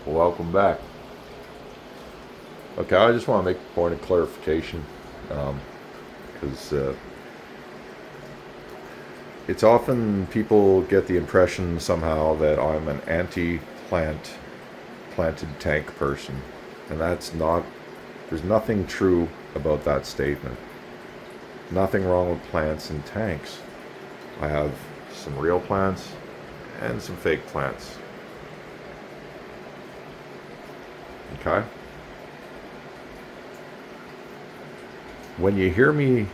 Welcome back. Okay, I just want to make a point of clarification because it's often people get the impression somehow that I'm an planted tank person, and that's not. There's nothing true about that statement. Nothing wrong with plants and tanks. I have some real plants and some fake plants. Okay? When you hear me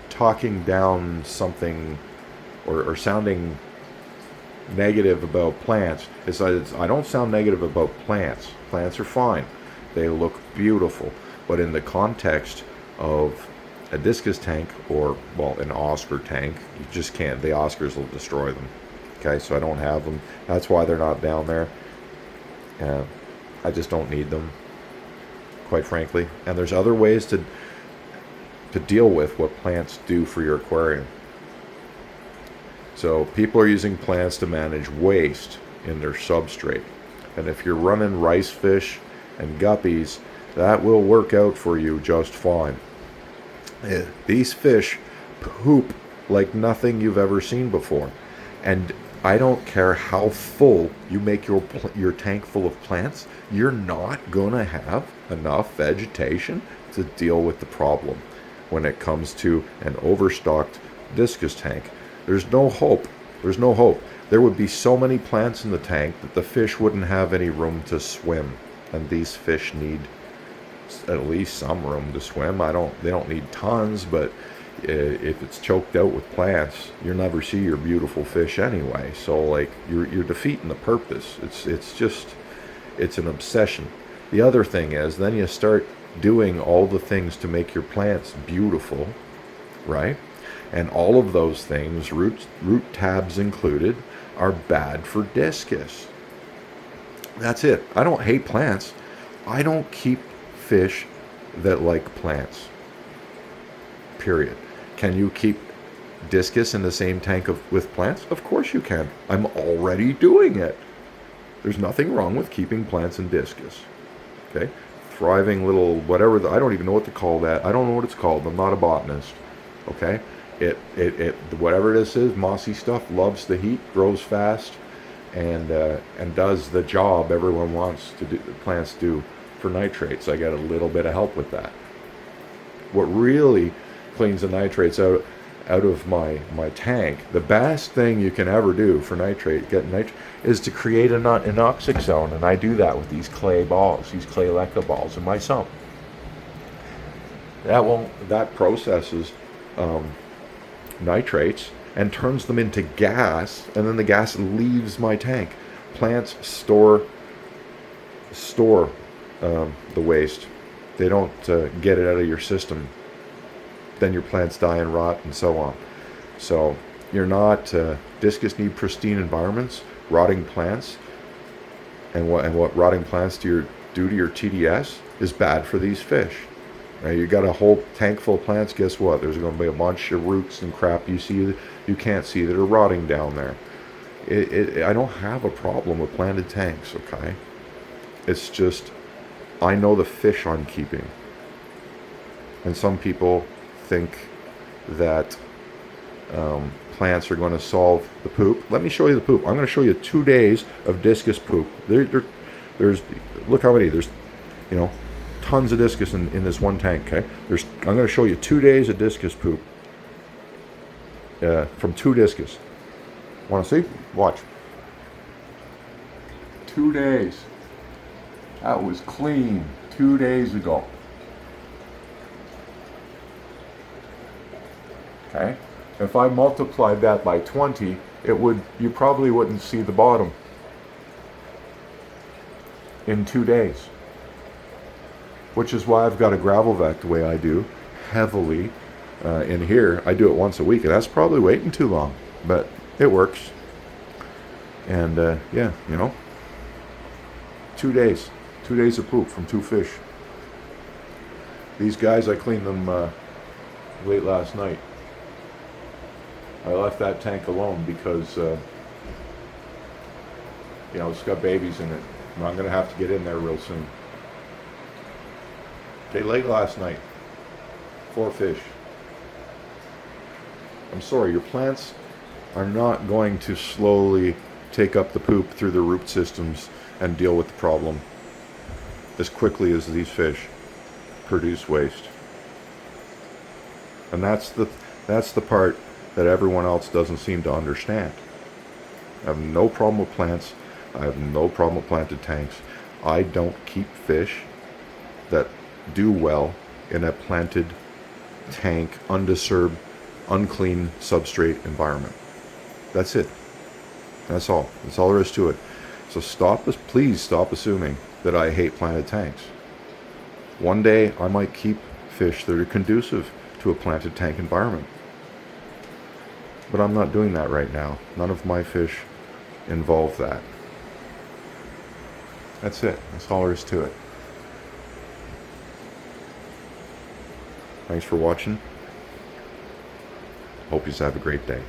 talking down something or sounding negative about plants, I don't sound negative about plants. Plants are fine. They look beautiful. But in the context of a discus tank or, well, an Oscar tank, you just can't. The Oscars will destroy them. Okay, so I don't have them. That's why they're not down there. I just don't need them, quite frankly. And there's other ways to deal with what plants do for your aquarium. So people are using plants to manage waste in their substrate. And if you're running rice fish and guppies, that will work out for you just fine. These fish poop like nothing you've ever seen before. And I don't care how full you make your tank full of plants, you're not going to have enough vegetation to deal with the problem when it comes to an overstocked discus tank. There's no hope. There's no hope. There would be so many plants in the tank that the fish wouldn't have any room to swim. And these fish need at least some room to swim. They don't need tons, but if it's choked out with plants, you'll never see your beautiful fish anyway. So like you're defeating the purpose. It's an obsession. The other thing is then you start doing all the things to make your plants beautiful, right? And all of those things, root tabs included, are bad for discus. That's it. I don't hate plants. I don't keep fish that like plants. Period. Can you keep discus in the same tank with plants? Of course you can. I'm already doing it. There's nothing wrong with keeping plants in discus. Okay? Thriving little whatever. I don't even know what to call that. I don't know what it's called. I'm not a botanist. Okay? It whatever this is, mossy stuff, loves the heat, grows fast, and does the job everyone wants to do. Plants do for nitrates. I get a little bit of help with that. What really cleans the nitrates out of my tank, the best thing you can ever do for getting nitrate, is to create an anoxic zone, and I do that with these clay balls, these clay leca balls in my sump. That processes nitrates and turns them into gas, and then the gas leaves my tank. Plants store the waste. They don't get it out of your system. Then your plants die and rot and so on. So you're not discus need pristine environments. Rotting plants and what rotting plants do to your TDS is bad for these fish. Right? You got a whole tank full of plants. Guess what? There's going to be a bunch of roots and crap you can't see that are rotting down there. I don't have a problem with planted tanks. Okay, it's just I know the fish I'm keeping, and some people think that plants are going to solve the poop. Let me show you the poop. I'm going to show you 2 days of discus poop. There's look how many. There's tons of discus in this one tank. Okay, I'm going to show you 2 days of discus poop from 2 discus. Want to see? Watch. 2 days. That was clean 2 days ago. Okay? If I multiplied that by 20, you probably wouldn't see the bottom in 2 days. Which is why I've got a gravel vac the way I do, heavily in here. I do it once a week, and that's probably waiting too long, but it works. And 2 days. 2 days of poop from 2 fish. These guys, I cleaned them late last night. I left that tank alone because it's got babies in it. And I'm going to have to get in there real soon. Okay, late last night. 4 fish. I'm sorry, your plants are not going to slowly take up the poop through the root systems and deal with the problem as quickly as these fish produce waste. And that's the part that everyone else doesn't seem to understand. I have no problem with plants. I have no problem with planted tanks. I don't keep fish that do well in a planted tank, undisturbed, unclean substrate environment. That's it. That's all. That's all there is to it. So please stop assuming that I hate planted tanks. One day I might keep fish that are conducive to a planted tank environment. But I'm not doing that right now. None of my fish involve that. That's it. That's all there is to it. Thanks for watching. Hope you have a great day.